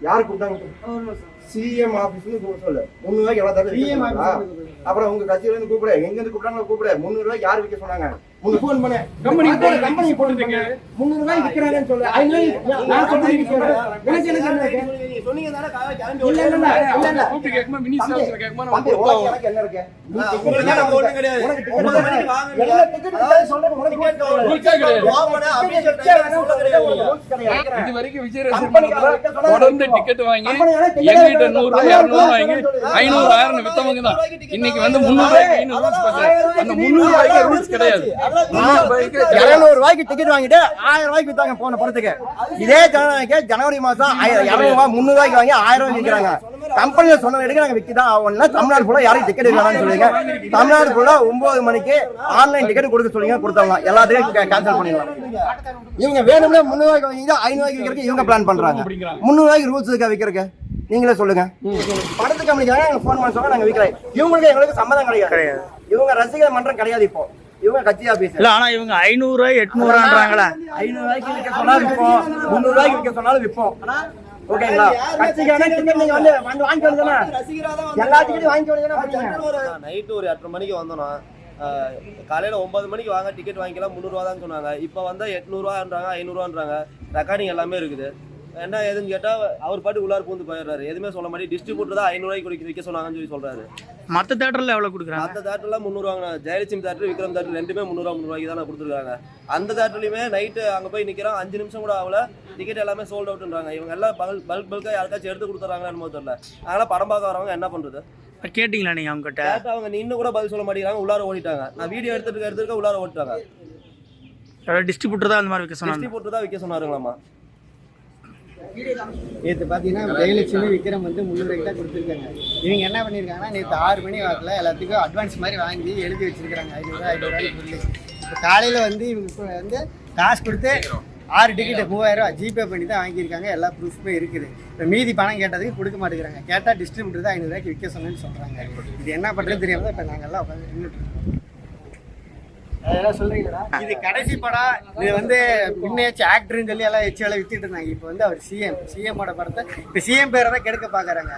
யாரு கூப்பிட்டாங்க? சிஎம் ஆபீஸ்ல சொல்லு. 300 ரூபாய்க்கு எவ்வளவு தருது? அப்புறம் உங்க கட்சியில இருந்து கூப்பிடு, எங்க இருந்து கூப்பிட்டாங்களோ கூப்பிடு. 300 ரூபாய்க்கு யாரு விற்க சொன்னாங்க? உங்க போன் பண்ண கம்பெனி போடுறீங்க. 300 ரூபாய்க்கு விற்கிறாங்கன்னு சொல்லு. நான் சொல்றேன் சொன்னீங்க தானே. இல்ல கூப்பிட்டு கேட்குமா மினி சேல்ஸ்ல கேட்குமா எனக்கு என்ன இருக்கு? உங்களுக்கு ஒண்ணு கிடையாது. 9 மணிக்கு வாங்க. எல்லா டிக்கெட் சொல்றேன். உங்களுக்கு ரூல்ஸ் கிடையாது. வாங்கன அபிஷியல் டைம் சொல்ல கிடையாது. இது வரைக்கும் விஜய் ரசிகர்கள் தொடர்ந்து டிக்கெட் வாங்கி எங்கிட்ட 100 ரூபாய் 200 வாங்கி 500 1000 வித்தவங்க தான். இன்னைக்கு வந்து 300 ரூபாய்க்கு ரூல்ஸ் போடுறாங்க. அந்த 300 ரூபாய்க்கு ரூல்ஸ் கிடையாது. 200 ரூபாய்க்கு டிக்கெட் வாங்கிட்டு 1000 ரூபாய்க்கு வித்தாங்க போன படத்துக்கு. இதே ஜனவரி மாசம் 200 ரூபாய் 300 ரூபாய்க்கு வாங்கி 1000 ரூபாய்க்கு விற்கிறாங்க. கம்பெனில சொன்ன எடுக்க நாங்க விற்கிதான் ஆகணும்னா தமிழ்நாடு ஃபுல்லா யாரும் டிக்கெட் எடுக்கலாம்னு சொல்லுங்க. தமிழ்நாடு ஃபுல்லா 9 மணிக்கு ஆன்லைன் டிக்கெட் கொடுக்க சொல்லுங்க, கொடுத்துடலாம். எல்லாத்தையும் கேன்சல் பண்ணிடலாம். இவங்க வேணும்னா 300 ரூபாய்க்கு வாங்கிட்டு 500 ரூபாய்க்கு விற்கிறதுக்கு இவங்க பிளான் பண்றாங்க. 300 ரூபாய்க்கு ரூல்ஸ் இருக்கா விற்கிறதுக்கு? நீங்களே சொல்லுங்க. படத்து கம்பெனிக்காக நாங்க போன் பண்ண சொல்ல நாங்க விற்கிறோம். இவங்களுக்கு எங்களுக்கு சம்மதம் கிடையாது. இவங்க ரசிகர் மன்றம் கிடையாது. இப்போ இவங்க கட்சி ஆபீஸ் இல்ல. ஆனா இவங்க 500 ரூபாய் 800 500 ரூபாய்க்கு விற்க சொன்னாலும் விற்போம், 300 ரூபாய்க்கு விற்க சொன்னாலும் விற்போம். ஓகேங்களா? கட்சிக்கான டிக்கெட் நீங்க வந்து வாங்கி வரதுனா எல்லா டிக்கெட்டும் வாங்கி வரதுனா நைட் ஒரு 8:30 மணிக்கு வந்தோம்னா காலையில 9 மணிக்கு வாங்க டிக்கெட் வாங்கிக்கலாம் 300 ரூபா தான் சொன்னாங்க. இப்போ வந்தா 800 ரூபான்றாங்க 500 ரூபான்றாங்க. ரெக்கார்டிங் எல்லாமே இருக்குது. என்ன ஏதுன்னு கேட்டா அவர் பாட்டு உள்ளார் பூந்து போயிடுறாரு. எதுவுமே சொல்ல மாட்டேன். டிஸ்ட்ரிபியூட்டர் தான் 500 ரூபாய்க்கு விற்க சொன்னாங்கன்னு சொல்லி சொல்றாரு. மற்ற தேட்டர்ல எவ்வளவு கொடுக்குறாங்க? மற்ற தேட்டர்ல 300 வாங்கினா ஜெயலட்சுமி தேட்டர் விக்ரம் தேட்டர் ரெண்டுமே 300 ரூபாய்க்கு தான் கொடுத்துருக்காங்க. அந்த தேட்டர்லயுமே நைட்டு அங்கே போய் நிற்கிறோம் 5 நிமிஷம் கூட ஆகல. டிக்கெட் எல்லாமே சோல்ட் அவுட்ன்றாங்க. இவங்க எல்லாம் பல்காக யாருக்காச்சும் எடுத்து கொடுத்துறாங்கன்னு தெரியல. அதனால படம் பார்க்க வரவங்க என்ன பண்றது? கேட்டீங்களா நீங்க அவங்க கிட்ட? அவங்க இன்னும் கூட பதில் சொல்ல மாட்டேங்கிறாங்க. உள்ளார ஓடிட்டாங்க. நான் வீடியோ எடுத்துருக்க உள்ளார ஓடிட்டாங்க. டிஸ்ட்ரிபியூட்டர் தான் அந்த மாதிரி விற்க சொன்னாங்க. டிஸ்ட்ரிபியூட்டர் தான் விற்க சொன்னாருங்களாமா. நேற்று பார்த்தீங்கன்னா ஜெயலட்சுமி விக்ரம் வந்து 300 ரூபாய்க்கு தான் கொடுத்துருக்காங்க. இவங்க என்ன பண்ணியிருக்காங்கன்னா நேற்று 6 மணி வாக்கில் எல்லாத்துக்கும் அட்வான்ஸ் மாதிரி வாங்கி எழுதி வச்சிருக்காங்க 500 ரூபாய்க்கு சொல்லி. இப்போ காலையில் வந்து இவங்க வந்து காசு கொடுத்து 6 டிக்கெட்டு 3000 ரூபா ஜிபே பண்ணி தான் வாங்கியிருக்காங்க. எல்லா ப்ரூஃபுமே இருக்குது. இப்போ மீதி பணம் கேட்டதுக்கு கொடுக்க மாட்டேங்கிறாங்க. கேட்டால் டிஸ்ட்ரிபியூட்டர் தான் 500 ரூபாய்க்கு விற்க சொன்னேன்னு சொல்கிறாங்க. இது என்ன பண்ணுறது தெரியாமல் தான் இப்போ நாங்கள் எல்லாம் உட்காந்து நின்றுட்டு இருக்கோம். அதெல்லாம் சொல்றீங்களா? இது கடைசி படம். இது வந்து முன்னேச்சு ஆக்டர்னு சொல்லி எல்லாம் வச்சு வித்துட்டு இருந்தாங்க. இப்போ வந்து அவர் சிஎம்மோட படத்தை இப்போ சிஎம் பேரை தான் கெடுக்க பார்க்குறாங்க.